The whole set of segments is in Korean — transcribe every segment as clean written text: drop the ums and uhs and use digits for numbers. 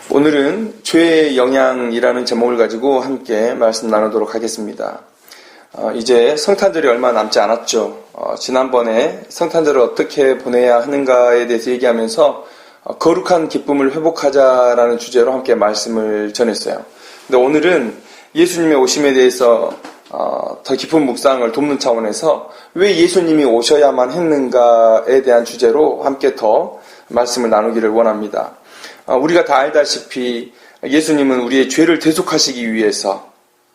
오늘은 죄의 영향이라는 제목을 가지고 함께 말씀 나누도록 하겠습니다. 이제 성탄절이 얼마 남지 않았죠. 지난번에 성탄절을 어떻게 보내야 하는가에 대해서 얘기하면서 거룩한 기쁨을 회복하자라는 주제로 함께 말씀을 전했어요. 근데 오늘은 예수님의 오심에 대해서 더 깊은 묵상을 돕는 차원에서 왜 예수님이 오셔야만 했는가에 대한 주제로 함께 더 말씀을 나누기를 원합니다. 우리가 다 알다시피 예수님은 우리의 죄를 대속하시기 위해서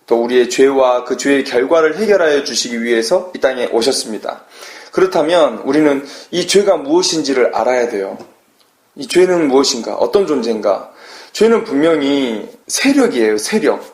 또 우리의 죄와 그 죄의 결과를 해결하여 주시기 위해서 이 땅에 오셨습니다. 그렇다면 우리는 이 죄가 무엇인지를 알아야 돼요. 이 죄는 무엇인가? 어떤 존재인가? 죄는 분명히 세력이에요. 세력.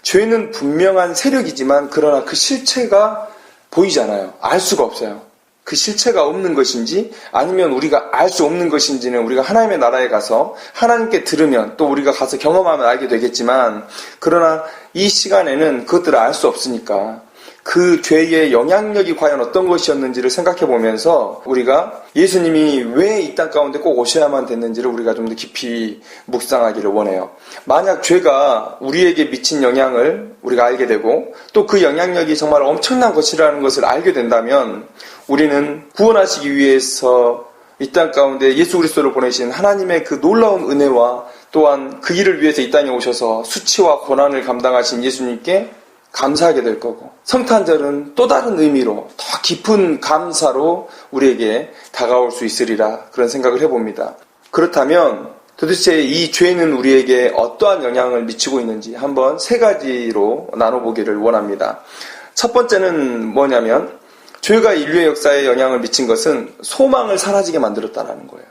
죄는 분명한 세력이지만 그러나 그 실체가 보이잖아요. 알 수가 없어요. 그 실체가 없는 것인지 아니면 우리가 알 수 없는 것인지는 우리가 하나님의 나라에 가서 하나님께 들으면 또 우리가 가서 경험하면 알게 되겠지만, 그러나 이 시간에는 그것들을 알 수 없으니까 그 죄의 영향력이 과연 어떤 것이었는지를 생각해 보면서 우리가 예수님이 왜 이 땅 가운데 꼭 오셔야만 됐는지를 우리가 좀 더 깊이 묵상하기를 원해요. 만약 죄가 우리에게 미친 영향을 우리가 알게 되고 또 그 영향력이 정말 엄청난 것이라는 것을 알게 된다면 우리는 구원하시기 위해서 이 땅 가운데 예수 그리스도를 보내신 하나님의 그 놀라운 은혜와 또한 그 일을 위해서 이 땅에 오셔서 수치와 고난을 감당하신 예수님께 감사하게 될 거고, 성탄절은 또 다른 의미로 더 깊은 감사로 우리에게 다가올 수 있으리라, 그런 생각을 해봅니다. 그렇다면 도대체 이 죄는 우리에게 어떠한 영향을 미치고 있는지 한번 세 가지로 나눠보기를 원합니다. 첫 번째는 뭐냐면, 죄가 인류의 역사에 영향을 미친 것은 소망을 사라지게 만들었다는 거예요.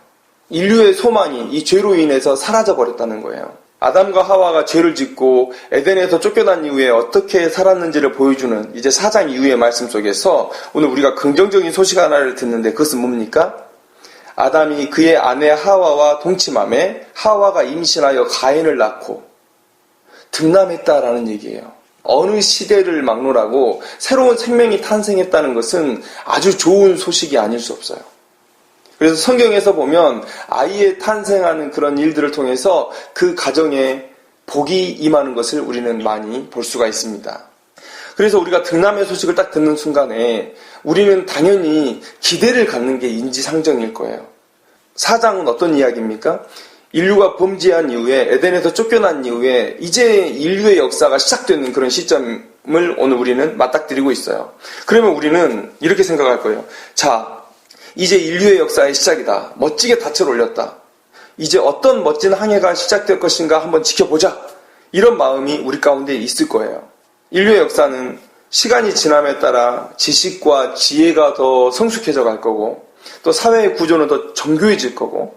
인류의 소망이 이 죄로 인해서 사라져버렸다는 거예요. 아담과 하와가 죄를 짓고 에덴에서 쫓겨난 이후에 어떻게 살았는지를 보여주는 이제 4장 이후의 말씀 속에서 오늘 우리가 긍정적인 소식 하나를 듣는데, 그것은 뭡니까? 아담이 그의 아내 하와와 동침함에 하와가 임신하여 가인을 낳고 등남했다라는 얘기예요. 어느 시대를 막론하고 새로운 생명이 탄생했다는 것은 아주 좋은 소식이 아닐 수 없어요. 그래서 성경에서 보면 아이의 탄생하는 그런 일들을 통해서 그 가정에 복이 임하는 것을 우리는 많이 볼 수가 있습니다. 그래서 우리가 등남의 소식을 딱 듣는 순간에 우리는 당연히 기대를 갖는 게 인지상정일 거예요. 4장은 어떤 이야기입니까? 인류가 범죄한 이후에, 에덴에서 쫓겨난 이후에 이제 인류의 역사가 시작되는 그런 시점을 오늘 우리는 맞닥뜨리고 있어요. 그러면 우리는 이렇게 생각할 거예요. 자, 이제 인류의 역사의 시작이다. 멋지게 닻을 올렸다. 이제 어떤 멋진 항해가 시작될 것인가 한번 지켜보자. 이런 마음이 우리 가운데 있을 거예요. 인류의 역사는 시간이 지남에 따라 지식과 지혜가 더 성숙해져 갈 거고, 또 사회의 구조는 더 정교해질 거고,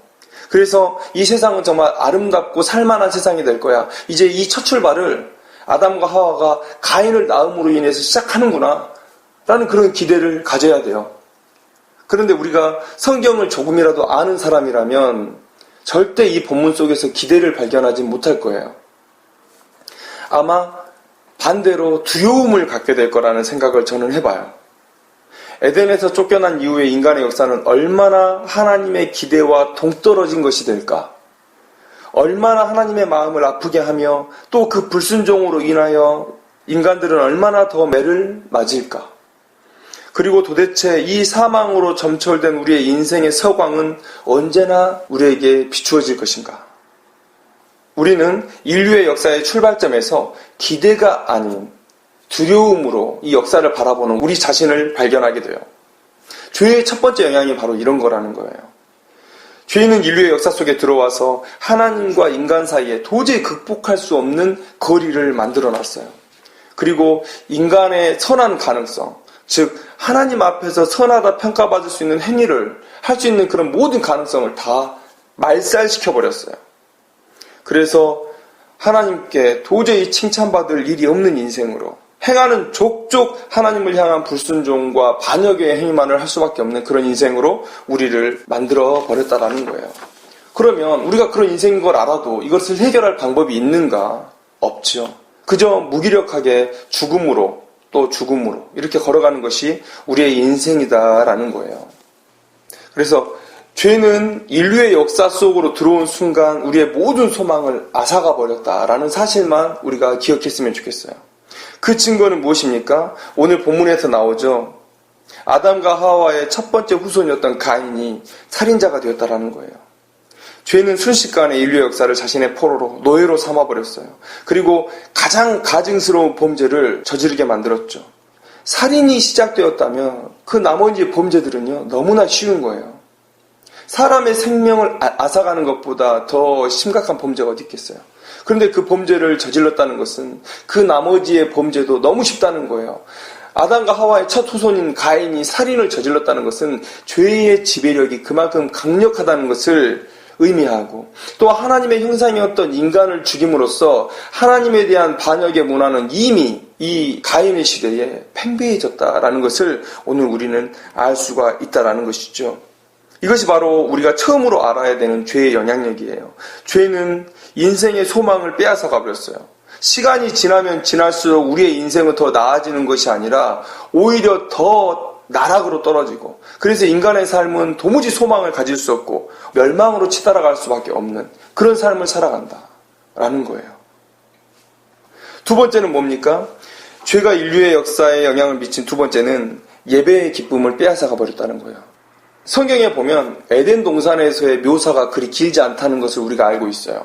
그래서 이 세상은 정말 아름답고 살만한 세상이 될 거야. 이제 이 첫 출발을 아담과 하와가 가인을 낳음으로 인해서 시작하는구나 라는 그런 기대를 가져야 돼요. 그런데 우리가 성경을 조금이라도 아는 사람이라면 절대 이 본문 속에서 기대를 발견하지 못할 거예요. 아마 반대로 두려움을 갖게 될 거라는 생각을 저는 해봐요. 에덴에서 쫓겨난 이후에 인간의 역사는 얼마나 하나님의 기대와 동떨어진 것이 될까? 얼마나 하나님의 마음을 아프게 하며 또 그 불순종으로 인하여 인간들은 얼마나 더 매를 맞을까? 그리고 도대체 이 사망으로 점철된 우리의 인생의 서광은 언제나 우리에게 비추어질 것인가? 우리는 인류의 역사의 출발점에서 기대가 아닌 두려움으로 이 역사를 바라보는 우리 자신을 발견하게 돼요. 죄의 첫 번째 영향이 바로 이런 거라는 거예요. 죄는 인류의 역사 속에 들어와서 하나님과 인간 사이에 도저히 극복할 수 없는 거리를 만들어놨어요. 그리고 인간의 선한 가능성, 즉 하나님 앞에서 선하다 평가받을 수 있는 행위를 할 수 있는 그런 모든 가능성을 다 말살시켜버렸어요. 그래서 하나님께 도저히 칭찬받을 일이 없는 인생으로 행하는 족족 하나님을 향한 불순종과 반역의 행위만을 할 수밖에 없는 그런 인생으로 우리를 만들어 버렸다라는 거예요. 그러면 우리가 그런 인생인 걸 알아도 이것을 해결할 방법이 있는가? 없죠. 그저 무기력하게 죽음으로 또 죽음으로 이렇게 걸어가는 것이 우리의 인생이다라는 거예요. 그래서 죄는 인류의 역사 속으로 들어온 순간 우리의 모든 소망을 앗아가 버렸다라는 사실만 우리가 기억했으면 좋겠어요. 그 증거는 무엇입니까? 오늘 본문에서 나오죠. 아담과 하와의 첫 번째 후손이었던 가인이 살인자가 되었다라는 거예요. 죄는 순식간에 인류의 역사를 자신의 포로로, 노예로 삼아버렸어요. 그리고 가장 가증스러운 범죄를 저지르게 만들었죠. 살인이 시작되었다면 그 나머지 범죄들은요, 너무나 쉬운 거예요. 사람의 생명을 앗아가는 것보다 더 심각한 범죄가 어디 있겠어요. 그런데 그 범죄를 저질렀다는 것은 그 나머지의 범죄도 너무 쉽다는 거예요. 아담과 하와의 첫 후손인 가인이 살인을 저질렀다는 것은 죄의 지배력이 그만큼 강력하다는 것을 의미하고, 또 하나님의 형상이었던 인간을 죽임으로써 하나님에 대한 반역의 문화는 이미 이 가인의 시대에 팽배해졌다라는 것을 오늘 우리는 알 수가 있다라는 것이죠. 이것이 바로 우리가 처음으로 알아야 되는 죄의 영향력이에요. 죄는 인생의 소망을 빼앗아 가버렸어요. 시간이 지나면 지날수록 우리의 인생은 더 나아지는 것이 아니라 오히려 더 나락으로 떨어지고, 그래서 인간의 삶은 도무지 소망을 가질 수 없고 멸망으로 치달아갈 수밖에 없는 그런 삶을 살아간다라는 거예요. 두 번째는 뭡니까? 죄가 인류의 역사에 영향을 미친 두 번째는 예배의 기쁨을 빼앗아가 버렸다는 거예요. 성경에 보면 에덴 동산에서의 묘사가 그리 길지 않다는 것을 우리가 알고 있어요.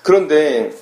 그런데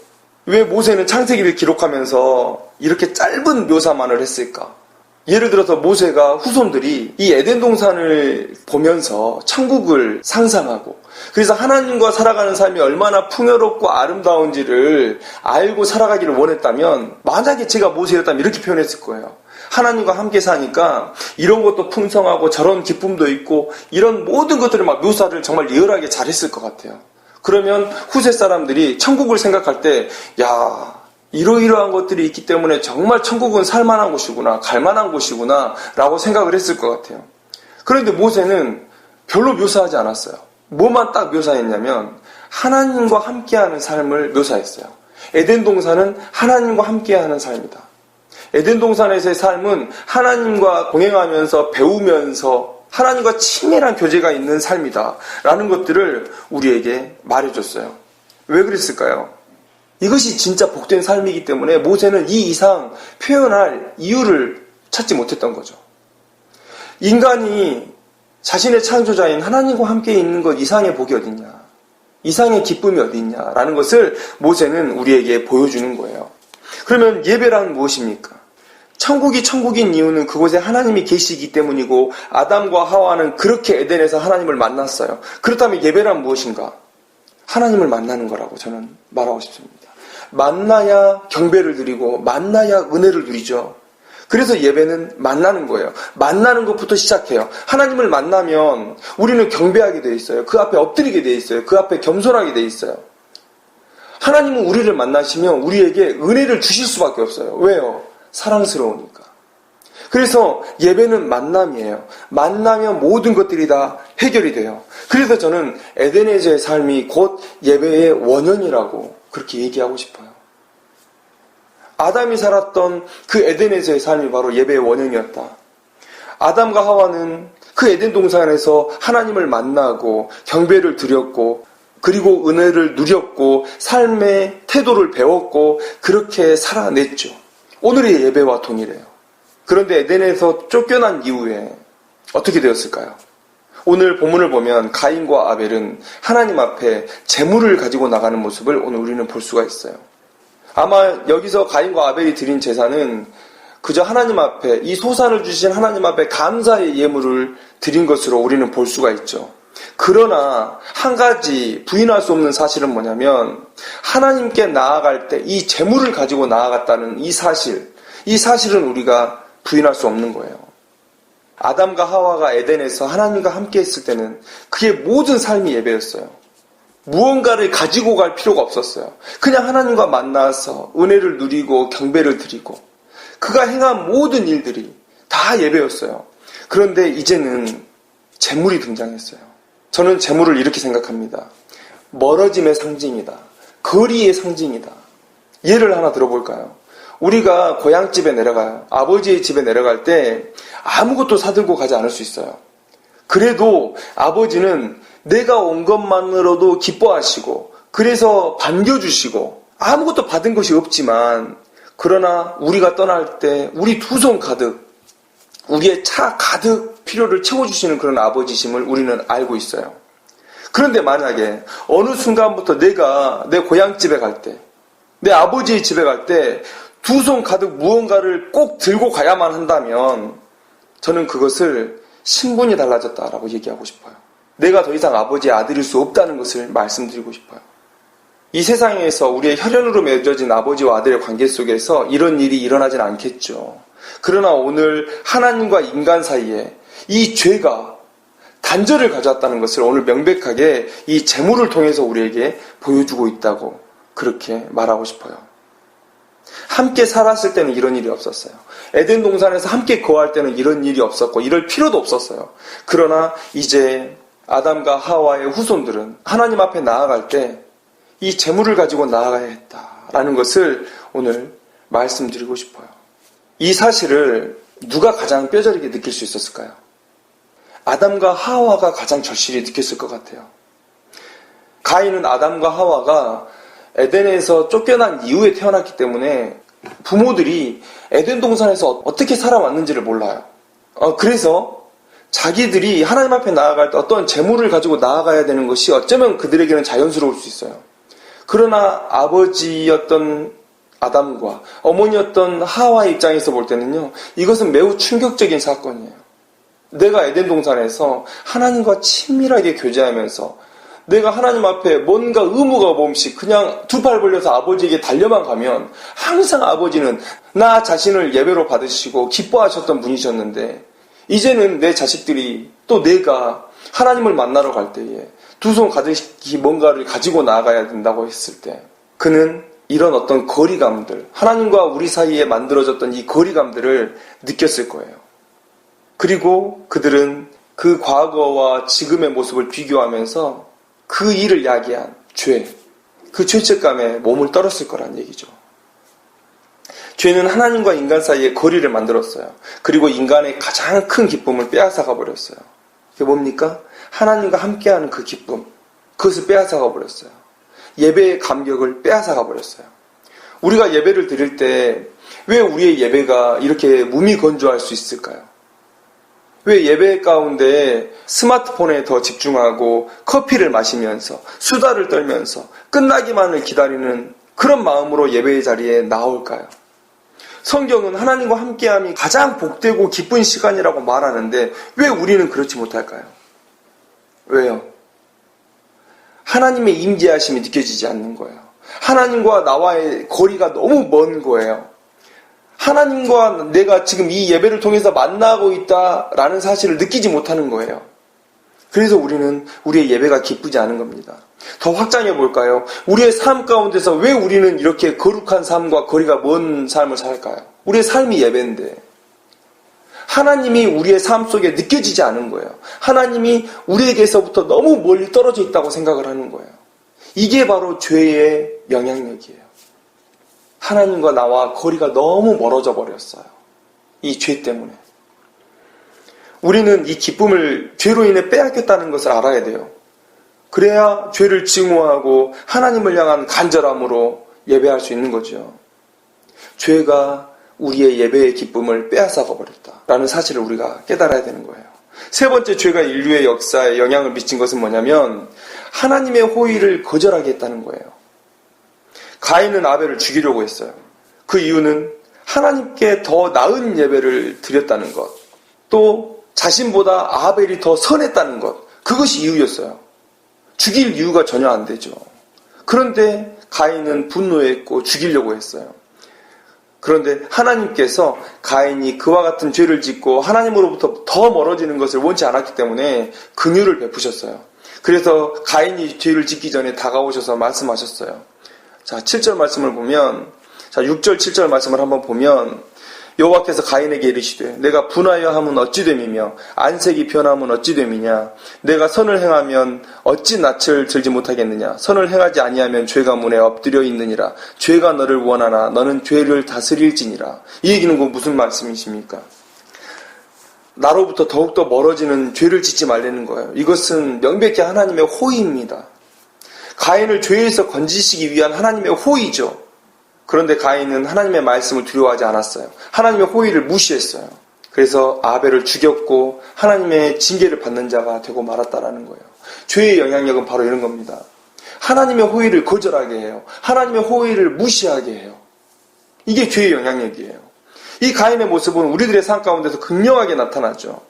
왜 모세는 창세기를 기록하면서 이렇게 짧은 묘사만을 했을까? 예를 들어서 모세가 후손들이 이 에덴 동산을 보면서 천국을 상상하고, 그래서 하나님과 살아가는 삶이 얼마나 풍요롭고 아름다운지를 알고 살아가기를 원했다면, 만약에 제가 모세였다면 이렇게 표현했을 거예요. 하나님과 함께 사니까 이런 것도 풍성하고 저런 기쁨도 있고 이런 모든 것들을 막 묘사를 정말 리얼하게 잘했을 것 같아요. 그러면 후세 사람들이 천국을 생각할 때, 야, 이러이러한 것들이 있기 때문에 정말 천국은 살만한 곳이구나, 갈만한 곳이구나 라고 생각을 했을 것 같아요. 그런데 모세는 별로 묘사하지 않았어요. 뭐만 딱 묘사했냐면 하나님과 함께하는 삶을 묘사했어요. 에덴 동산은 하나님과 함께하는 삶이다. 에덴 동산에서의 삶은 하나님과 동행하면서 배우면서 하나님과 친밀한 교제가 있는 삶이다 라는 것들을 우리에게 말해줬어요. 왜 그랬을까요? 이것이 진짜 복된 삶이기 때문에 모세는 이 이상 표현할 이유를 찾지 못했던 거죠. 인간이 자신의 창조자인 하나님과 함께 있는 것 이상의 복이 어딨냐, 이상의 기쁨이 어딨냐라는 것을 모세는 우리에게 보여주는 거예요. 그러면 예배란 무엇입니까? 천국이 천국인 이유는 그곳에 하나님이 계시기 때문이고, 아담과 하와는 그렇게 에덴에서 하나님을 만났어요. 그렇다면 예배란 무엇인가? 하나님을 만나는 거라고 저는 말하고 싶습니다. 만나야 경배를 드리고 만나야 은혜를 누리죠. 그래서 예배는 만나는 거예요. 만나는 것부터 시작해요. 하나님을 만나면 우리는 경배하게 돼 있어요. 그 앞에 엎드리게 돼 있어요. 그 앞에 겸손하게 돼 있어요. 하나님은 우리를 만나시면 우리에게 은혜를 주실 수밖에 없어요. 왜요? 사랑스러우니까. 그래서 예배는 만남이에요. 만나면 모든 것들이 다 해결이 돼요. 그래서 저는 에덴에서의 삶이 곧 예배의 원형이라고 그렇게 얘기하고 싶어요. 아담이 살았던 그 에덴에서의 삶이 바로 예배의 원형이었다. 아담과 하와는 그 에덴 동산에서 하나님을 만나고 경배를 드렸고, 그리고 은혜를 누렸고, 삶의 태도를 배웠고, 그렇게 살아냈죠. 오늘의 예배와 동일해요. 그런데 에덴에서 쫓겨난 이후에 어떻게 되었을까요? 오늘 본문을 보면 가인과 아벨은 하나님 앞에 제물을 가지고 나가는 모습을 오늘 우리는 볼 수가 있어요. 아마 여기서 가인과 아벨이 드린 제사는 그저 하나님 앞에, 이 소산을 주신 하나님 앞에 감사의 예물을 드린 것으로 우리는 볼 수가 있죠. 그러나 한 가지 부인할 수 없는 사실은 뭐냐면, 하나님께 나아갈 때 이 제물을 가지고 나아갔다는 이 사실은 우리가 부인할 수 없는 거예요. 아담과 하와가 에덴에서 하나님과 함께 했을 때는 그의 모든 삶이 예배였어요. 무언가를 가지고 갈 필요가 없었어요. 그냥 하나님과 만나서 은혜를 누리고 경배를 드리고, 그가 행한 모든 일들이 다 예배였어요. 그런데 이제는 제물이 등장했어요. 저는 제물을 이렇게 생각합니다. 멀어짐의 상징이다. 거리의 상징이다. 예를 하나 들어볼까요? 우리가 고향집에 내려가요. 아버지의 집에 내려갈 때 아무것도 사들고 가지 않을 수 있어요. 그래도 아버지는 내가 온 것만으로도 기뻐하시고 그래서 반겨주시고 아무것도 받은 것이 없지만 그러나 우리가 떠날 때 우리 두 손 가득 우리의 차 가득 필요를 채워주시는 그런 아버지심을 우리는 알고 있어요. 그런데 만약에 어느 순간부터 내가 내 고향집에 갈 때, 내 아버지의 집에 갈 때 두 손 가득 무언가를 꼭 들고 가야만 한다면 저는 그것을 신분이 달라졌다라고 얘기하고 싶어요. 내가 더 이상 아버지의 아들일 수 없다는 것을 말씀드리고 싶어요. 이 세상에서 우리의 혈연으로 맺어진 아버지와 아들의 관계 속에서 이런 일이 일어나진 않겠죠. 그러나 오늘 하나님과 인간 사이에 이 죄가 단절을 가져왔다는 것을 오늘 명백하게 이 제물을 통해서 우리에게 보여주고 있다고 그렇게 말하고 싶어요. 함께 살았을 때는 이런 일이 없었어요. 에덴 동산에서 함께 거할 때는 이런 일이 없었고 이럴 필요도 없었어요. 그러나 이제 아담과 하와의 후손들은 하나님 앞에 나아갈 때 이 제물을 가지고 나아가야 했다라는 것을 오늘 말씀드리고 싶어요. 이 사실을 누가 가장 뼈저리게 느낄 수 있었을까요? 아담과 하와가 가장 절실히 느꼈을 것 같아요. 가인은 아담과 하와가 에덴에서 쫓겨난 이후에 태어났기 때문에 부모들이 에덴 동산에서 어떻게 살아왔는지를 몰라요. 그래서 자기들이 하나님 앞에 나아갈 때 어떤 재물을 가지고 나아가야 되는 것이 어쩌면 그들에게는 자연스러울 수 있어요. 그러나 아버지였던 아담과 어머니였던 하와의 입장에서 볼 때는요, 이것은 매우 충격적인 사건이에요. 내가 에덴 동산에서 하나님과 친밀하게 교제하면서 내가 하나님 앞에 뭔가 의무가 없이 그냥 두 팔 벌려서 아버지에게 달려만 가면 항상 아버지는 나 자신을 예배로 받으시고 기뻐하셨던 분이셨는데 이제는 내 자식들이 또 내가 하나님을 만나러 갈 때에 두 손 가득히 뭔가를 가지고 나아가야 된다고 했을 때 그는 이런 어떤 거리감들, 하나님과 우리 사이에 만들어졌던 이 거리감들을 느꼈을 거예요. 그리고 그들은 그 과거와 지금의 모습을 비교하면서 그 일을 야기한 죄, 그 죄책감에 몸을 떨었을 거란 얘기죠. 죄는 하나님과 인간 사이에 거리를 만들었어요. 그리고 인간의 가장 큰 기쁨을 빼앗아가 버렸어요. 그게 뭡니까? 하나님과 함께하는 그 기쁨, 그것을 빼앗아가 버렸어요. 예배의 감격을 빼앗아가 버렸어요. 우리가 예배를 드릴 때 왜 우리의 예배가 이렇게 무미건조할 수 있을까요? 왜 예배 가운데 스마트폰에 더 집중하고 커피를 마시면서 수다를 떨면서 끝나기만을 기다리는 그런 마음으로 예배의 자리에 나올까요? 성경은 하나님과 함께함이 가장 복되고 기쁜 시간이라고 말하는데 왜 우리는 그렇지 못할까요? 왜요? 하나님의 임재하심이 느껴지지 않는 거예요. 하나님과 나와의 거리가 너무 먼 거예요. 하나님과 내가 지금 이 예배를 통해서 만나고 있다라는 사실을 느끼지 못하는 거예요. 그래서 우리는 우리의 예배가 기쁘지 않은 겁니다. 더 확장해 볼까요? 우리의 삶 가운데서 왜 우리는 이렇게 거룩한 삶과 거리가 먼 삶을 살까요? 우리의 삶이 예배인데 하나님이 우리의 삶 속에 느껴지지 않은 거예요. 하나님이 우리에게서부터 너무 멀리 떨어져 있다고 생각을 하는 거예요. 이게 바로 죄의 영향력이에요. 하나님과 나와 거리가 너무 멀어져 버렸어요. 이 죄 때문에. 우리는 이 기쁨을 죄로 인해 빼앗겼다는 것을 알아야 돼요. 그래야 죄를 증오하고 하나님을 향한 간절함으로 예배할 수 있는 거죠. 죄가 우리의 예배의 기쁨을 빼앗아가 버렸다라는 사실을 우리가 깨달아야 되는 거예요. 세 번째 죄가 인류의 역사에 영향을 미친 것은 뭐냐면 하나님의 호의를 거절하게 했다는 거예요. 가인은 아벨을 죽이려고 했어요. 그 이유는 하나님께 더 나은 예배를 드렸다는 것, 또 자신보다 아벨이 더 선했다는 것, 그것이 이유였어요. 죽일 이유가 전혀 안 되죠. 그런데 가인은 분노했고 죽이려고 했어요. 그런데 하나님께서 가인이 그와 같은 죄를 짓고 하나님으로부터 더 멀어지는 것을 원치 않았기 때문에 긍휼을 베푸셨어요. 그래서 가인이 죄를 짓기 전에 다가오셔서 말씀하셨어요. 자, 7절 말씀을 보면, 자, 6절, 7절 말씀을 한번 보면, 여호와께서 가인에게 이르시되 내가 분하여 함은 어찌 됨이며 안색이 변함은 어찌 됨이냐. 내가 선을 행하면 어찌 낯을 들지 못하겠느냐. 선을 행하지 아니하면 죄가 문에 엎드려 있느니라. 죄가 너를 원하나 너는 죄를 다스릴지니라. 이 얘기는 그 무슨 말씀이십니까? 나로부터 더욱더 멀어지는 죄를 짓지 말라는 거예요. 이것은 명백히 하나님의 호의입니다. 가인을 죄에서 건지시기 위한 하나님의 호의죠. 그런데 가인은 하나님의 말씀을 두려워하지 않았어요. 하나님의 호의를 무시했어요. 그래서 아벨을 죽였고 하나님의 징계를 받는 자가 되고 말았다라는 거예요. 죄의 영향력은 바로 이런 겁니다. 하나님의 호의를 거절하게 해요. 하나님의 호의를 무시하게 해요. 이게 죄의 영향력이에요. 이 가인의 모습은 우리들의 삶 가운데서 극명하게 나타나죠.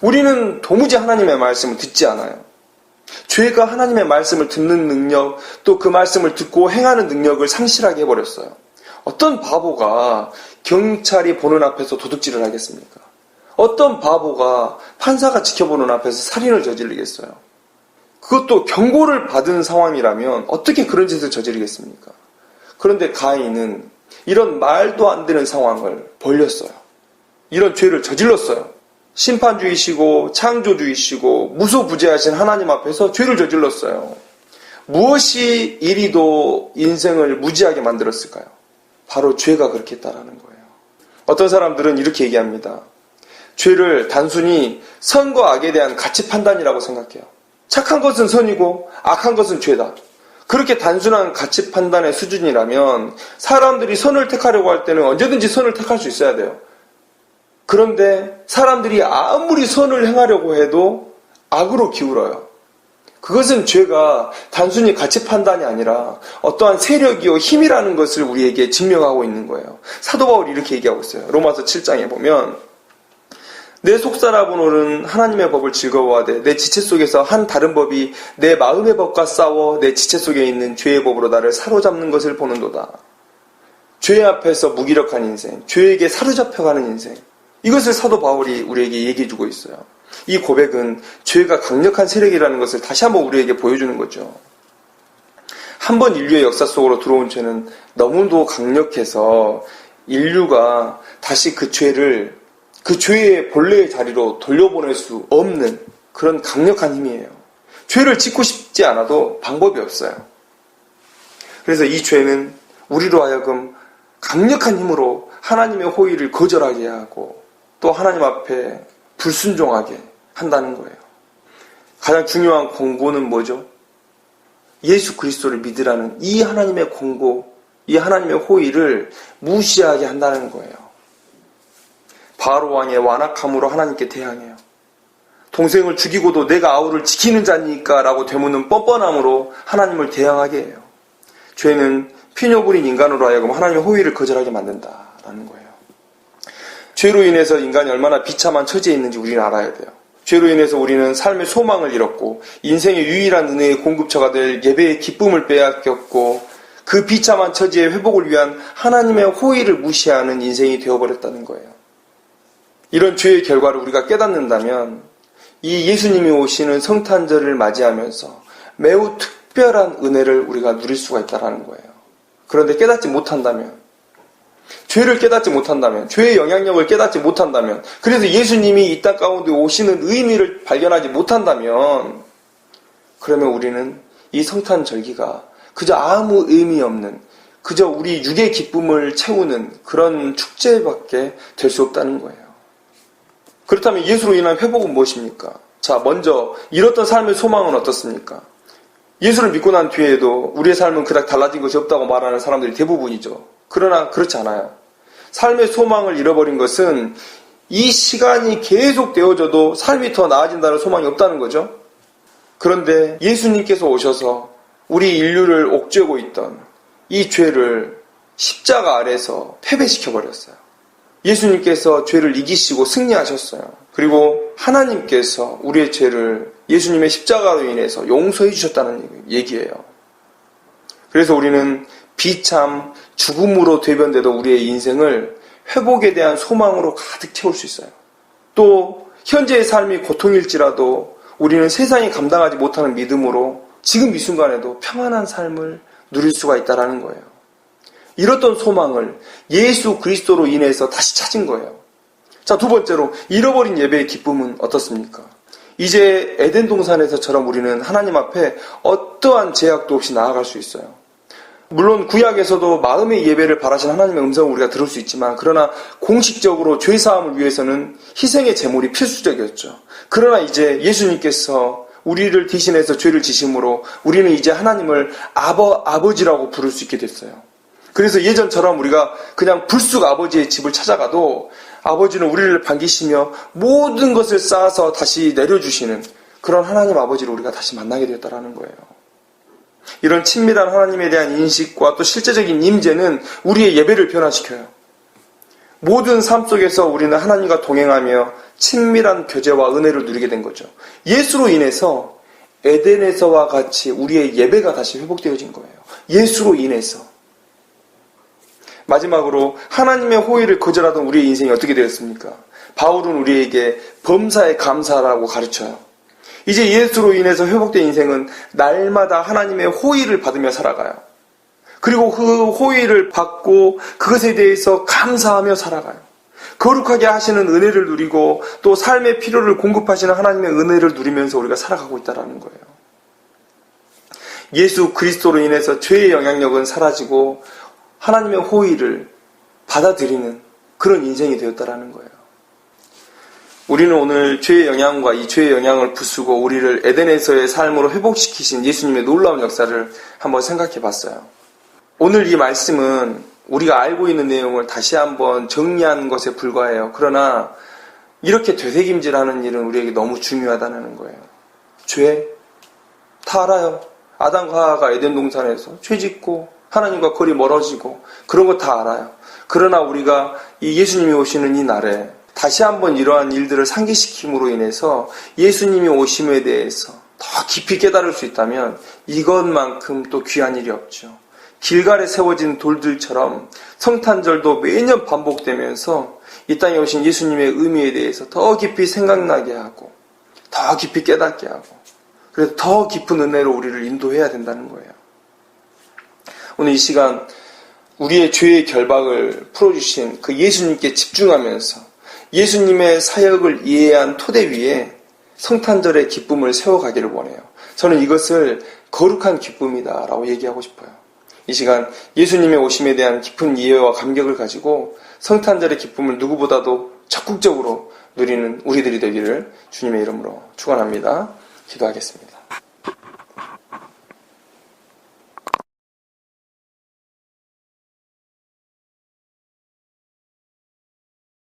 우리는 도무지 하나님의 말씀을 듣지 않아요. 죄가 하나님의 말씀을 듣는 능력, 또 그 말씀을 듣고 행하는 능력을 상실하게 해버렸어요. 어떤 바보가 경찰이 보는 앞에서 도둑질을 하겠습니까? 어떤 바보가 판사가 지켜보는 앞에서 살인을 저지르겠어요? 그것도 경고를 받은 상황이라면 어떻게 그런 짓을 저지르겠습니까? 그런데 가인은 이런 말도 안 되는 상황을 벌렸어요. 이런 죄를 저질렀어요. 심판주이시고 창조주이시고 무소부재하신 하나님 앞에서 죄를 저질렀어요. 무엇이 이리도 인생을 무지하게 만들었을까요? 바로 죄가 그렇게 했다라는 거예요. 어떤 사람들은 이렇게 얘기합니다. 죄를 단순히 선과 악에 대한 가치 판단이라고 생각해요. 착한 것은 선이고 악한 것은 죄다. 그렇게 단순한 가치 판단의 수준이라면 사람들이 선을 택하려고 할 때는 언제든지 선을 택할 수 있어야 돼요. 그런데 사람들이 아무리 선을 행하려고 해도 악으로 기울어요. 그것은 죄가 단순히 가치 판단이 아니라 어떠한 세력이요 힘이라는 것을 우리에게 증명하고 있는 거예요. 사도 바울이 이렇게 얘기하고 있어요. 로마서 7장에 보면 내 속사람으로는 하나님의 법을 즐거워하되 내 지체 속에서 한 다른 법이 내 마음의 법과 싸워 내 지체 속에 있는 죄의 법으로 나를 사로잡는 것을 보는도다. 죄 앞에서 무기력한 인생, 죄에게 사로잡혀가는 인생, 이것을 사도 바울이 우리에게 얘기해주고 있어요. 이 고백은 죄가 강력한 세력이라는 것을 다시 한번 우리에게 보여주는 거죠. 한번 인류의 역사 속으로 들어온 죄는 너무도 강력해서 인류가 다시 그 죄의 본래의 자리로 돌려보낼 수 없는 그런 강력한 힘이에요. 죄를 짓고 싶지 않아도 방법이 없어요. 그래서 이 죄는 우리로 하여금 강력한 힘으로 하나님의 호의를 거절하게 하고 또 하나님 앞에 불순종하게 한다는 거예요. 가장 중요한 공고는 뭐죠? 예수 그리스도를 믿으라는 이 하나님의 공고, 이 하나님의 호의를 무시하게 한다는 거예요. 바로 왕의 완악함으로 하나님께 대항해요. 동생을 죽이고도 내가 아우를 지키는 자니까 라고 되묻는 뻔뻔함으로 하나님을 대항하게 해요. 죄는 피뇨 부린 인간으로 하여금 하나님의 호의를 거절하게 만든다라는 거예요. 죄로 인해서 인간이 얼마나 비참한 처지에 있는지 우리는 알아야 돼요. 죄로 인해서 우리는 삶의 소망을 잃었고 인생의 유일한 은혜의 공급처가 될 예배의 기쁨을 빼앗겼고 그 비참한 처지의 회복을 위한 하나님의 호의를 무시하는 인생이 되어버렸다는 거예요. 이런 죄의 결과를 우리가 깨닫는다면 이 예수님이 오시는 성탄절을 맞이하면서 매우 특별한 은혜를 우리가 누릴 수가 있다는 거예요. 그런데 깨닫지 못한다면, 죄를 깨닫지 못한다면, 죄의 영향력을 깨닫지 못한다면, 그래서 예수님이 이 땅 가운데 오시는 의미를 발견하지 못한다면, 그러면 우리는 이 성탄절기가 그저 아무 의미 없는, 그저 우리 육의 기쁨을 채우는 그런 축제밖에 될 수 없다는 거예요. 그렇다면 예수로 인한 회복은 무엇입니까? 자, 먼저 잃었던 삶의 소망은 어떻습니까? 예수를 믿고 난 뒤에도 우리의 삶은 그닥 달라진 것이 없다고 말하는 사람들이 대부분이죠. 그러나 그렇지 않아요. 삶의 소망을 잃어버린 것은 이 시간이 계속 되어져도 삶이 더 나아진다는 소망이 없다는 거죠. 그런데 예수님께서 오셔서 우리 인류를 옥죄고 있던 이 죄를 십자가 아래서 패배시켜버렸어요. 예수님께서 죄를 이기시고 승리하셨어요. 그리고 하나님께서 우리의 죄를 예수님의 십자가로 인해서 용서해 주셨다는 얘기예요. 그래서 우리는 비참 죽음으로 되변돼도 우리의 인생을 회복에 대한 소망으로 가득 채울 수 있어요. 또 현재의 삶이 고통일지라도 우리는 세상이 감당하지 못하는 믿음으로 지금 이 순간에도 평안한 삶을 누릴 수가 있다는 거예요. 잃었던 소망을 예수 그리스도로 인해서 다시 찾은 거예요. 자, 두 번째로 잃어버린 예배의 기쁨은 어떻습니까? 이제 에덴 동산에서처럼 우리는 하나님 앞에 어떠한 제약도 없이 나아갈 수 있어요. 물론 구약에서도 마음의 예배를 바라신 하나님의 음성을 우리가 들을 수 있지만, 그러나 공식적으로 죄사함을 위해서는 희생의 제물이 필수적이었죠. 그러나 이제 예수님께서 우리를 대신해서 죄를 지심으로 우리는 이제 하나님을 아버지라고 부를 수 있게 됐어요. 그래서 예전처럼 우리가 그냥 불쑥 아버지의 집을 찾아가도 아버지는 우리를 반기시며 모든 것을 쌓아서 다시 내려주시는 그런 하나님 아버지를 우리가 다시 만나게 되었다는 거예요. 이런 친밀한 하나님에 대한 인식과 또 실제적인 임재는 우리의 예배를 변화시켜요. 모든 삶 속에서 우리는 하나님과 동행하며 친밀한 교제와 은혜를 누리게 된 거죠. 예수로 인해서 에덴에서와 같이 우리의 예배가 다시 회복되어진 거예요. 예수로 인해서. 마지막으로 하나님의 호의를 거절하던 우리의 인생이 어떻게 되었습니까? 바울은 우리에게 범사에 감사하라고 가르쳐요. 이제 예수로 인해서 회복된 인생은 날마다 하나님의 호의를 받으며 살아가요. 그리고 그 호의를 받고 그것에 대해서 감사하며 살아가요. 거룩하게 하시는 은혜를 누리고 또 삶의 필요를 공급하시는 하나님의 은혜를 누리면서 우리가 살아가고 있다는 거예요. 예수 그리스도로 인해서 죄의 영향력은 사라지고 하나님의 호의를 받아들이는 그런 인생이 되었다는 거예요. 우리는 오늘 죄의 영향과 이 죄의 영향을 부수고 우리를 에덴에서의 삶으로 회복시키신 예수님의 놀라운 역사를 한번 생각해 봤어요. 오늘 이 말씀은 우리가 알고 있는 내용을 다시 한번 정리한 것에 불과해요. 그러나 이렇게 되새김질하는 일은 우리에게 너무 중요하다는 거예요. 죄? 다 알아요. 아담과 하와가 에덴 동산에서 죄 짓고 하나님과 거리 멀어지고 그런 거 다 알아요. 그러나 우리가 이 예수님이 오시는 이 날에 다시 한번 이러한 일들을 상기시킴으로 인해서 예수님이 오심에 대해서 더 깊이 깨달을 수 있다면 이것만큼 또 귀한 일이 없죠. 길갈에 세워진 돌들처럼 성탄절도 매년 반복되면서 이 땅에 오신 예수님의 의미에 대해서 더 깊이 생각나게 하고 더 깊이 깨닫게 하고 그래서 더 깊은 은혜로 우리를 인도해야 된다는 거예요. 오늘 이 시간 우리의 죄의 결박을 풀어주신 그 예수님께 집중하면서 예수님의 사역을 이해한 토대 위에 성탄절의 기쁨을 세워가기를 원해요. 저는 이것을 거룩한 기쁨이다 라고 얘기하고 싶어요. 이 시간 예수님의 오심에 대한 깊은 이해와 감격을 가지고 성탄절의 기쁨을 누구보다도 적극적으로 누리는 우리들이 되기를 주님의 이름으로 축원합니다. 기도하겠습니다.